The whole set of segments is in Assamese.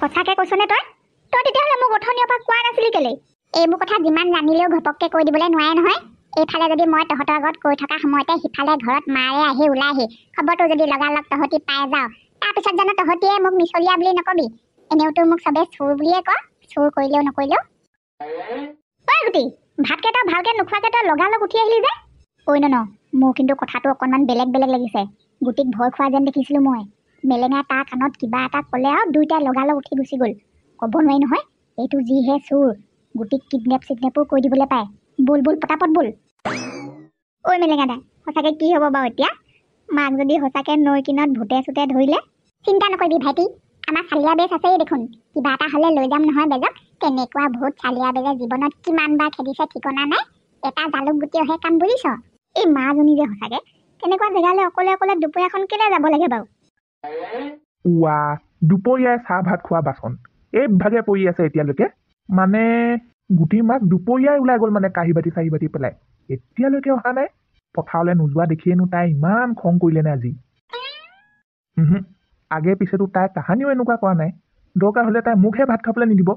সঁচাকে কৈছনে তই? তই তেতিয়াহ'লে মোক অথনিৰ পৰা কোৱা নাছিলি কেলে? এইবোৰ কথা যিমান জানিলেও ঘপককে কৈ দিবলৈ নোৱাৰে নহয়। এইফালে যদি মই তহঁতৰ আগত কৈ থকা সময়তে সিফালে ঘৰত মাৰে আহি ওলাইহি, খবৰটো যদি লগালগ তহঁতি পাই যাওঁ, তাৰপিছত জানো তহঁতিয়ে মোক মিছলীয়া বুলি নকবি? এনেওতো মোক চবে চোৰ বুলিয়ে ক, চোৰ কৰিলেও নকৰিলেও। ঐ গুটি, ভাতকেইটা ভালকে নোখোৱাকে তই লগালগ উঠি আহিলি যে? ঐ ন মোৰ কিন্তু কথাটো অকণমান বেলেগ লাগিছে। গুটিক ভয় খোৱা যেন দেখিছিলো মই। মেলেঙাই তাৰ কাণত কিবা এটা ক'লে আৰু দুইটাই লগালগ উঠি গুচি গ'ল। ক'ব নোৱাৰি নহয়, এইটো যিহে চোৰ, গুটিক কিডনেপো কৰি দিবলৈ পায়। বল পটাপট বল। ঐ মেলেঙা দা, সঁচাকে কি হ'ব বাৰু এতিয়া? মাক যদি সঁচাকে নৈ কিনত ভূতে চুতে ধৰিলে? চিন্তা নকৰিবি ভাইটি, আমাৰ চালিয়া বেজ আছেই দেখোন। কিবা এটা হ'লে লৈ যাম নহয় বেজক। তেনেকুৱা ভূত চালিয়া বেজে জীৱনত কিমান বাৰ খেদিছে ঠিকনা নাই। এটা জালুক গুটিৰহে কাম বুজিছ? এই মাজনী যে সঁচাকে তেনেকুৱা জেগালৈ অকলে দুপৰীয়াখন কেলে যাব লাগে বাৰু? দুপৰীয়াই চাহ ভাত খোৱা বাচন এইভাগে পৰি আছে এতিয়ালৈকে। মানে গুটিৰ মাক দুপৰীয়াই ওলাই গ'ল মানে কাঁহী বাতি পেলাই। এতিয়ালৈকে অহা নাই। পথাৰলৈ নোযোৱা দেখিয়েনো তাই ইমান খং কৰিলে নে আজি? আগে পিছেতো তাই কাহানিও এনেকুৱা কৰা নাই। দৰকাৰ হ'লে তাই মোকহে ভাত খাবলৈ নিদিব।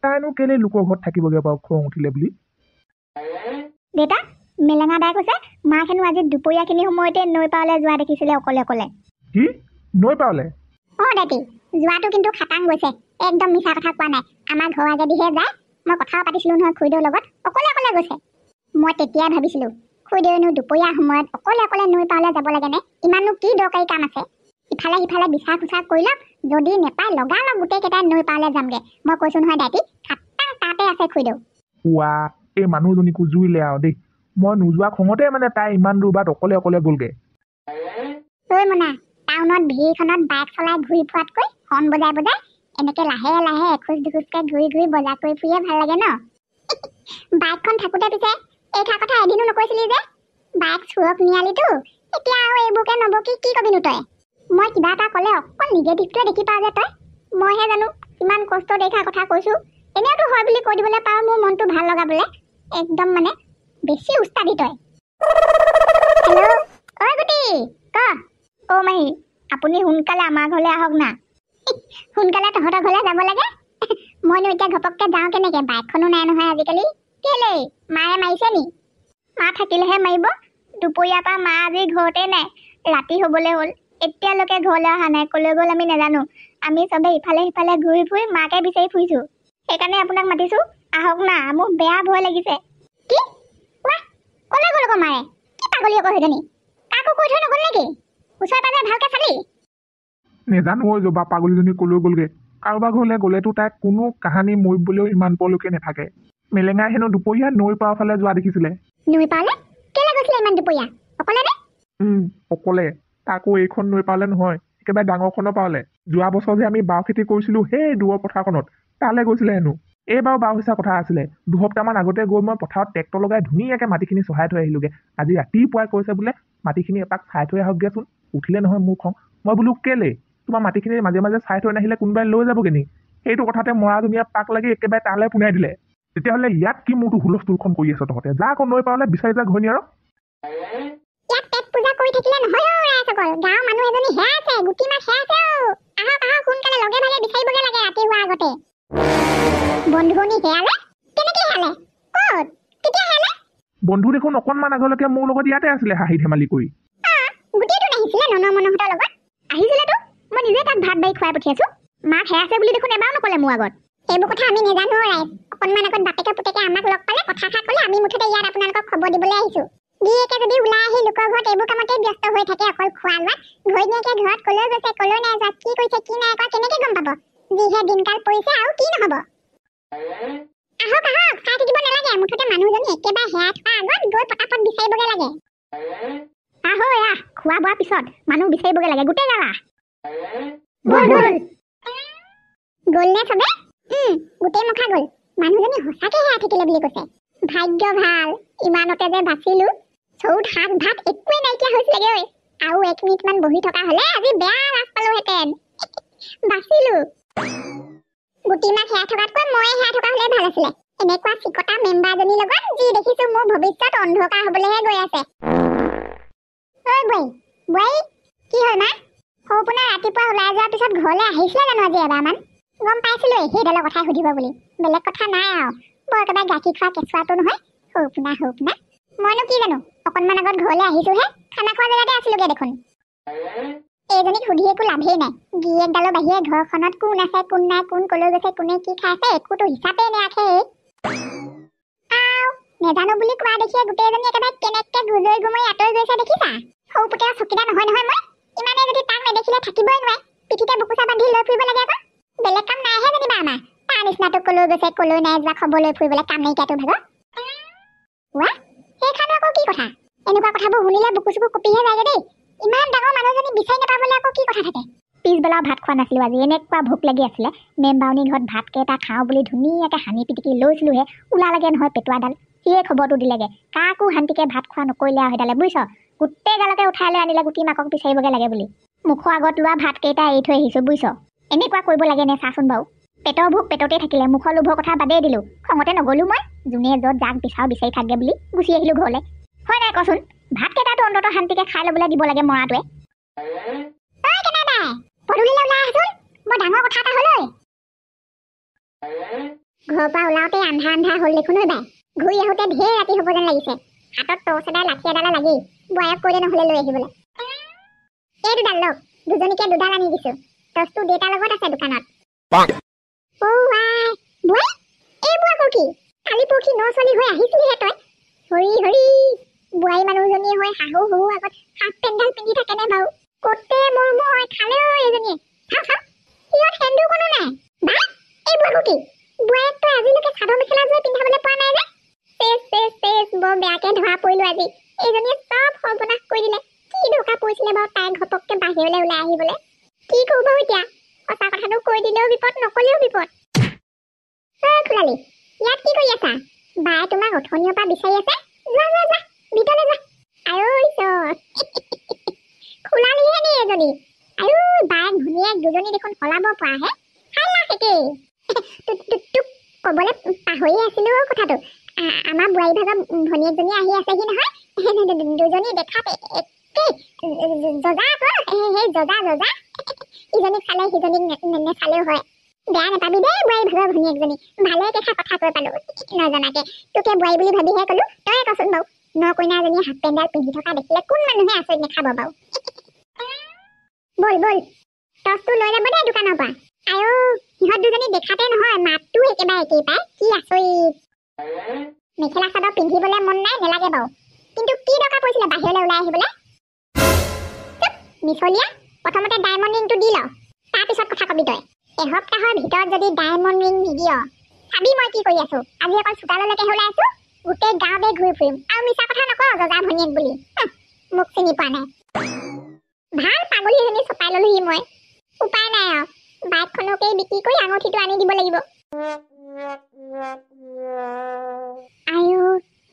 তাইনো কেলে লোকৰ ঘৰত থাকিবগে বাৰু খং উঠিলে বুলি? দেউতা, মেলেঙা দাই কৈছে মাক হেনো আজি দুপৰীয়াখিনি সময়তে নৈ পাৰলৈ যোৱা দেখিছিলে অকলে। কি? নৈ পাৰলৈ? দাইটি, যোৱাটো কিন্তু খাটাং গৈছে। একদম মিছা কথা কোৱা নাই। আমাৰ ঘৰ আগেদিহে যায়। মই কথাও পাতিছিলো নহয় খুৰীদেউৰ লগত। অকলে গৈছে। মই তেতিয়াই ভাবিছিলো খুৰীদেউনো দুপৰীয়া সময়ত অকলে নৈ পাৰলৈ যাব লাগেনে? ইমাননো কি দৰকাৰী কাম আছে? ইফালে সিফালে বিচাৰ খোচাৰ কৰি লওক, যদি নেপায় লগালগ গোটেইকেইটাই নৈ পাৰলৈ যামগে। মই কৈছো নহয় দাইটি, খাটাং তাতে আছে খুৰীদেউ। এই মানুহজনীকো জুইলে আৰু দেই। মই নোযোৱা খঙতে মানে তাই ইমান দূৰ বাট অকলে গ'লগে। তই মনা, টাউনত ভিৰখনত বাইক চলাই ঘূৰি ফুৰাতকৈ হৰ্ণ বজাই এনেকে লাহে এখোজ দুখোজকে ঘূৰি বজাৰ কৰি ফুৰিয়ে ভাল লাগে ন? বাইকখন থাকোতে পিছে এইটা কথা এদিনো নকৈছিলি যে? বাইক চুৰক নিয়ালিতো, এতিয়া আৰু এইবোৰকে নবকি কি কবিনো তই? মই কিবা এটা ক'লে অকল নিগেটিভটোৱে দেখি পাওঁ যে তই। মইহে জানো কিমান কষ্ট দেখা কথা কৈছো। এনেওতো হয় বুলি কৈ দিবলৈ পাৰ মোৰ মনটো ভাল লগাবলে। একদম মানে বেছি উস্তাদি তই। হেল্ল', ঐ গুটি, ক। মাহী, আপুনি সোনকালে আমাৰ ঘৰলৈ আহক না। সোনকালে তহঁতৰ ঘৰলৈ যাব লাগে? মইনো এতিয়া ঘপককে যাওঁ কেনেকে? বাইকখনো নাই নহয় আজিকালি। কেলে মায়ে মাৰিছে নি? মা থাকিলেহে মাৰিব। দুপৰীয়াৰ পৰা মা আজি ঘৰতে নাই। ৰাতি হ'বলৈ হ'ল, এতিয়ালৈকে ঘৰলৈ অহা নাই। কলৈ গ'ল আমি নাজানো। আমি চবে ইফালে সিফালে ঘূৰি ফুৰি মাকে বিচাৰি ফুৰিছো। সেইকাৰণে আপোনাক মাতিছো, আহক না। মোৰ বেয়া ভয় লাগিছে। কি? কলৈ গ'ল আকৌ মাৰে? কি পাগলী আকৌ সেইজনী? কাকো কৈ থৈ নগ'ল নেকি? ওচৰে পাজৰে ভালকে চালি? নেজানো জবা পাগলীজনী কলৈ গ'লগে। কাৰোবাৰ ঘৰলৈ গ'লেতো তাইক কোনো কাহানি মৰিবলৈও ইমান পৰলৈকে নাথাকে। মেলেঙাই হেনো দুপৰীয়া নৈ পাৰৰ ফালে যোৱা দেখিছিলে। নৈ পাৰলে? কেলে গৈছিলে ইমান দুপৰীয়া? অকলে নে? অকলে। তাকো এইখন নৈ পাৰলে নহয়, একেবাৰে ডাঙৰখনৰ পাৰলে। যোৱা বছৰ যে আমি বাও খেতি কৰিছিলো সেই দূৰৰ পথাৰখনত, তালৈ গৈছিলে হেনো। এইবাৰো বাও সিঁচা কথা আছিলে। 2 সপ্তাহমান আগতে গৈ মই পথাৰত ট্ৰেক্টৰ লগাই ধুনীয়াকে মাটিখিনি চহাই থৈ আহিলোগে। আজি ৰাতিপুৱাই কৈছে বোলে মাটিখিনি এপাক চাই থৈ আহক দিয়াচোন। উঠিলে নহয় মোৰ খং। মই বোলো কেলে? তোমাৰ মাটিখিনি মাজে চাই থৈ নাহিলে কোনোবাই লৈ যাবগে নি? সেইটো কথাতে মৰাজনীয়ে পাক লাগি একেবাৰে তালৈ পুনাই দিলে। তেতিয়াহ'লে ইয়াত কি মোৰতো হুলস্থুলখন কৰি আছ তহঁতে? যা আকৌ নৈ পাৰলৈ বিচাৰি যা ঘৈণী আৰু। ইয়াত পেট পূজা কৰি থাকিলে নহয় ৰাইজসকল। গাঁৱৰ মানুহ এজনী হেৰাইছে, গুটি মাছ হেৰাইছে। আহক সোনকালে লগে ভাগে বিচাৰিবগে লাগে ৰাতি হোৱাৰ আগতে। বন্ধুজনী হেৰালে? কেনেকে হেৰালে? ক'ত? কেতিয়া হেৰালে? বন্ধু দেখোন অকণমান আগলৈকে মোৰ লগত ইয়াতে আছিলে হাঁহি ধেমালি কৰি। গুটিটো নাহিছিলে ননমনহঁতৰ লগত? আহিছিলেতো, মই নিজে তাক ভাত বাঢ়ি খুৱাই পঠিয়াইছো। মাক হেৰাইছে বুলি দেখোন এবাৰো নক'লে মোৰ আগত। সেইবোৰ কথা আমি নেজানো ৰাইজ। অকণমান আগত বাপেকে পুতেকে আমাক লগ পালে কথা ক'লে। আমি মুঠতে ইয়াত আপোনালোকক খবৰ দিবলৈ আহিছো। গিৰিয়েকে যদি ওলাই আহি লোকৰ ঘৰত এইবোৰ কামতে ব্যস্ত হৈ থাকে, অকল খোৱা লোৱা, ঘৈণীয়েকে ঘৰত কলৈ গৈছে কলৈ নাই যোৱা, কি কৰিছে কি নাই কৰা কেনেকে গম পাব? যিহে দিনকাল পৰিছে আৰু কি নহ'ব। আহক চাই থাকিব নালাগে। মুঠতে মানুহজনী একেবাৰে হেৰাই থকা আগত গৈ পটাপট বিচাৰিবগে লাগে। খোৱা বোৱাৰ পিছত মানুহ বিচাৰিবগে লাগে গোটেই গালা। গ'ল নে চবে? গোটেই মুখা গ'ল। মানুহজনী সঁচাকে হেৰাই থাকিলে বুলি কৈছে। ভাগ্য ভাল, ইমানতে যে বাচিলো। চৌত শাক ভাত একোৱে নাইকিয়া হৈছিলেগে। আৰু 1 মিনিটমান বহি থকা হ'লে আজি বেয়া লাজ পালোহেঁতেন। বাচিলো। গুটি মাছ হেৰাই থকাতকৈ মই হেৰাই থকা হ'লে ভাল আছিলে। এনেকুৱা চিকটা মেম্বাৰজনীৰ লগত যি দেখিছো মোৰ ভৱিষ্যত অন্ধকাৰ হ'বলৈহে গৈ আছে। ঐ বোৱাৰী, কি হ'ল মা? সৌপোনা ৰাতিপুৱা ওলাই যোৱাৰ পিছত ঘৰলৈ আহিছিলে জানো আজি এবাৰমান? গম পাইছিলোৱে সেইডালৰ কথাই সুধিব বুলি বেলেগ কথা নাই আৰু বৰ একেবাৰে গাখীৰ খোৱা কেঁচুৱাটো নহয় সৌপনা মইনো কি জানো অকণমান আগত ঘৰলৈ আহিছোহে খানা খোৱা জেগাতে আছিলোগে দেখোন এইজনীক সুধি একো লাভেই নাই গিৰিয়েকডালৰ বাহিৰে ঘৰখনত কোন আছে কোন নাই কোন কলৈ গৈছে কোনে কি খাইছে একোতো হিচাপেই নাৰাখে নেজানো বুলি কোৱা দেখিয়ে গোটেইজনী একেবাৰে কেনেকৈ গুজৰি গুমৰি আঁতৰি গৈছে দেখিছা সৌ পুতেৰ চকীদাৰ নহয় মই ইমানে যদি তাক নেদেখিলে থাকিবই নোৱাৰে পিঠিতে বুকুচা বান্ধি লৈ ফুৰিব লাগে আকৌ বেলেগ কাম নাইহে যেনিবা আমাৰ তাৰ নিচিনাটো কলৈ গৈছে কলৈ নাই যোৱা খবৰ লৈ ফুৰিবলৈ কাম নাইকিয়াটো ভাগৰ সেইখানো আকৌ কি কথা এনেকুৱা কথাবোৰ শুনিলে বুকু চুকু কঁপিহে যায়গে দেই ইমান ডাঙৰ মানুহজনী বিচাৰি নাপাবলৈ আকৌ কি কথা থাকে পিছবেলাও ভাত খোৱা নাছিলোঁ আজি এনেকুৱা ভোক লাগি আছিলে মেমবাউনীৰ ঘৰত ভাতকেইটা খাওঁ বুলি ধুনীয়াকৈ সানি পিটিকি লৈছিলোঁহে ওলালাগে নহয় পেটুৱাডাল সিয়ে খবৰটো দিলেগে কাকো শান্তিকে ভাত খোৱা নকৰিলে আৰু সেইডালে বুজিছ গোটেই গালকে উঠাই লৈ আনিলে গুটি মাকক বিচাৰিবগে লাগে বুলি মুখৰ আগত লোৱা ভাতকেইটা এৰি থৈ আহিছোঁ বুজিছ এনেকুৱা কৰিব লাগে নে চাচোন বাৰু পেটৰ ভোক পেটতে থাকিলে মুখৰ লোভৰ কথা বাদেই দিলোঁ খঙতে নগ'লোঁ মই যোনে য'ত যাক বিচাৰি থাকে বুলি গুচি আহিলোঁ ঘৰলৈ হয় নাই কচোন ভাতকেইটাতো অন্ততঃ শান্তিকে খাই ল'বলৈ দিব লাগে মৰাটোৱে পদূলিলৈ ওলাই আহচোন বৰ ডাঙৰ কথা এটা হ'ল ঘৰৰ পৰা ওলাওঁতে আন্ধা হ'ল দেখোন ঐ বাই ঘূৰি আহোঁতে ঢেৰ ৰাতি হ'ব যেন লাগিছে হাতত টৰ্চ এডাল লাঠি এডালে লাগি বয়স কৰিলে নহ'লে লৈ আহিবলৈ এই দুডাল লগ দুজনীকে দুডাল আনি দিছোঁ টৰ্চটো দেউতাৰ লগত আছে দোকানত কি কালি পৰহি ন ছোৱালী হৈ আহিছিলিহে তই হৰি বোৱাৰী মানুহজনী হৈ শাহু আগত হাফ পেণ্ডাল পিন্ধি থাকেনে বাৰু কতে মই খালেও এজনীয়ে সিহঁত সেন্দু কোনো নাই বা এই বুঢ়াকুটি বোৱাৰীক তই আজিলৈকে চাদৰ মেখেলা যোৰে পিন্ধাবলৈ পোৱা নাই যে চেচ বৰ বেয়াকে ধৰা পৰিলোঁ আজি এইজনীয়ে চব সৰ্বনাশ কৰি দিলে কি দৰকাৰ পৰিছিলে বাৰু তাই ঘপককে বাহিৰলৈ ওলাই আহিবলৈ কি কৰোঁ বাৰু এতিয়া সঁচা কথাটো কৈ দিলেও বিপদ নকলেও বিপদ খুলালি ইয়াত কি কৰি আছা বাই তোমাক অথনিৰ পৰা বিচাৰি আছে যোৱা ভিতৰলৈ যোৱা খুলালিহে নি এজনী বায়েক ভনীয়েক দুজনী দেখোন সলাব পৰাহে তোক ক'বলৈ পাহৰি আছিলোঁ কথাটো আমাৰ বোৱাৰী ভাগৰ ভনীয়েকজনী আহি আছেহি নহয় দুজনী দেখাত একেই জজা সেই জজা ইজনীক চালে সিজনীক নেচালেও হয় বেয়া নাপাবি দেই বোৱাৰী ভাগৰ ভনীয়েকজনী ভালে কেঁচা কথা কৈ পালোঁ নজনাকে তোকে বোৱাৰী বুলি ভাবিহে ক'লোঁ তই কচোন বাৰু ন কইনাজনীয়ে হাফ পেণ্ডাল পিন্ধি থকা দেখিলে কোন মানুহে আচৰিত নেখাব বাৰু বল টৰ্চটো লৈ যাব দেই দোকানৰ পৰা সিহঁত দুজনী দেখাতে নহয় মাতটো একেবাৰে একেই পায় কি আচৰিত মেখেলা চাদৰ পিন্ধিবলৈ মন নাই নেলাগে বাৰু কিন্তু কি দৰকাৰ পৰিছিলে বাহিৰলৈ ওলাই আহিবলৈ মিছলীয়া প্ৰথমতে ডায়মণ্ড ৰিংটো দি ল তাৰপিছত কথা কবি তই এসপ্তাহৰ ভিতৰত যদি ডায়মণ্ড ৰিং নিদিয় চাবি মই কি কৰি আছো আজি অকল চোতাললৈকে ওলাই আছো গোটেই গাঁৱতে ঘূৰি ফুৰিম আৰু মিছা কথা নকওঁ জজা ভনীয়েক বুলি মোক চিনি পোৱা নাই ভাল পাগলী এজনী চপাই ললোহি মই উপায় নাই আৰু বাইকখনকেই বিক্ৰী কৰি আঙুঠিটো আনি দিব লাগিব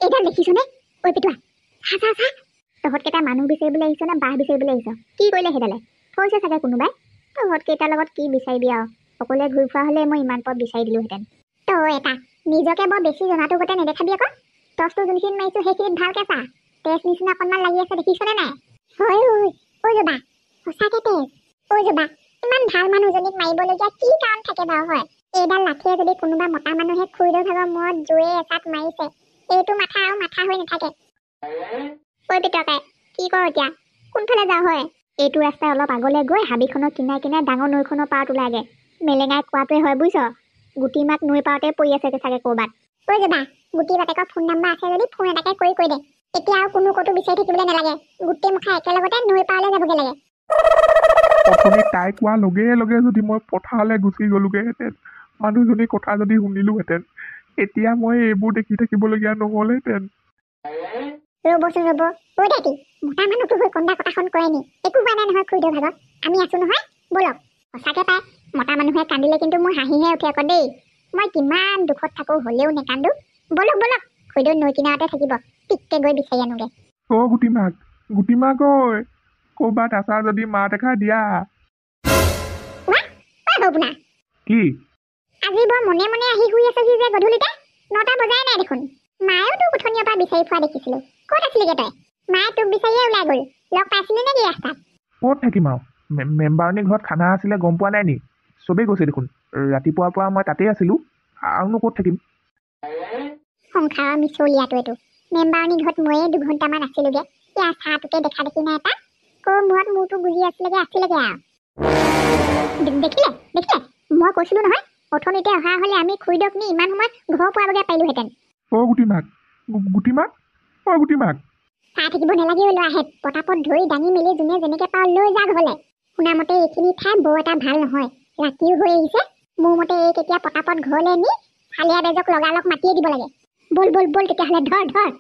এইডাল দেখিছনে ঐ পেটুৱা তহঁতকেইটা মানুহ বিচাৰিবলৈ আহিছ নে বাঁহ বিচাৰিবলৈ আহিছ কি কৰিলে সেইডালে থৈছে চাগে কোনোবাই তহঁতকেইটাৰ লগত কি বিচাৰিবি আৰু সকলোৱে ঘূৰি ফুৰা হ'লে মই ইমান পথ বিচাৰি দিলোহেঁতেন তই এটা নিজকে বৰ বেছি জনাটো গতে নেদেখাবি আকৌ টৰ্চটো যোনখিনি মাৰিছোঁ সেইখিনিত ভালকৈ চা তেজ নিচিনা অকণমান লাগি আছে দেখিছনে নাই হয় ঐ জবা সঁচাকৈ তেজ ঐ জবা ইমান ভাল মানুহজনীক মাৰিবলগীয়া কি কাৰণ থাকে বাৰু হয় এইডাল লাঠিয়ে যদি কোনোবা মতা মানুহে খুৰীদেউ ভাগৰ মূৰত জুয়ে এচাত মাৰিছে এইটো মাথা আৰু মাথা হৈ নাথাকে ঐ পিতকাই কি কৰ এতিয়া কোনফালে যাওঁ হয় এইটো ৰাস্তাই অলপ আগলৈ গৈ হাবিখনৰ কিনাৰে ডাঙৰ নৈখনৰ পাৰত ওলাগে মেলেঙাই কোৱাটোৱে হয় বুজিছ গুটি মাক নৈ পাৰতে পৰি আছে চাগে ক'ৰবাত ঐ যাবা গুটি বাপেকৰ ফোন নাম্বাৰ আছে যদি ফোন এটাকে কৰি দে এতিয়া আৰু কোনো ক'তো বিচাৰি থাকিবলৈ নালাগে গোটেই মুখা একেলগতে নৈ পাৰলৈ যাবগৈ লাগে প্ৰথমে তাই কোৱা লগে লগে যদি মই পথাৰলৈ গুচি গ'লোগৈহেঁতেন মানুহজনীৰ কথা যদি শুনিলোহেঁতেন এতিয়া মই এইবোৰ দেখি থাকিবলগীয়া নহ'লহেঁতেন ৰ'বচোন ঐ দাইটি মোটা মানুহটো হৈ কন্দা কথাখন কয় নি একো হোৱা নাই নহয় খুৰীদেউ ভাগত আমি আছো নহয় বলক সঁচাকৈ পাই মতা মানুহে কান্দিলে কিন্তু মোৰ হাঁহিহে উঠে আকৌ দেই মই কিমান দুখত থাকোঁ হ'লেও নেকান্দো বলক খুৰীদেউ নৈ কিনাৰতে থাকিব টিককে গৈ বিচাৰি আনোগে গুটি মাক ঐ ক'ৰবাত আছা যদি মাত এষাৰ দিয়া কি আজি বৰ মনে আহি শুই আছেহি যে গধূলিতে 9টা বজাই নাই দেখোন মায়েও তোক উঠনিৰ পৰা বিচাৰি পোৱা দেখিছিলোঁ ক'ত আছিলিগে তই মায়ে তোক বিচাৰিয়ে ওলাই গ'ল লগ পাইছিলি নেকি ৰাস্তাত ক'ত থাকিম আৰু মেম্বাৰণীৰ ঘৰত খানা আছিলে গম পোৱা নাই নি চবেই গৈছে দেখোন ৰাতিপুৱাৰ পৰা মই তাতেই আছিলোঁ আৰুনো ক'ত থাকিম সংসাৰৰ মিছলীয়াটো এইটো মেম্বাৰণী ঘৰত ময়ে 2 ঘণ্টামান আছিলোগে ইয়াৰ চাহটোকে দেখা দেখি নাই এটা মূৰত মূৰটো গুজি আছিলেগে আৰু দেখিলে মই কৈছিলো নহয় অথনিতে অহা হ'লে আমি খুৰীদক নি ইমান সময় ঘৰ পোৱাবগৈ পাৰিলোহেঁতেন গুটি মাক গুটি মাক চাই থাকিব নালাগে লৈ আহে পটাপট ধৰি দাঙি মেলি যোনে যেনেকে পাওঁ লৈ যা ঘৰলে শুনামতে এইখিনি ঠাই বৰ এটা ভাল নহয় ৰাতিও হৈ আহিছে মোৰ মতে এই কেতিয়া পটাপট ঘৰলৈ নি চালিয়া বেজক লগালগ মাতিয়ে দিব লাগে বল তেতিয়াহ'লে ধৰ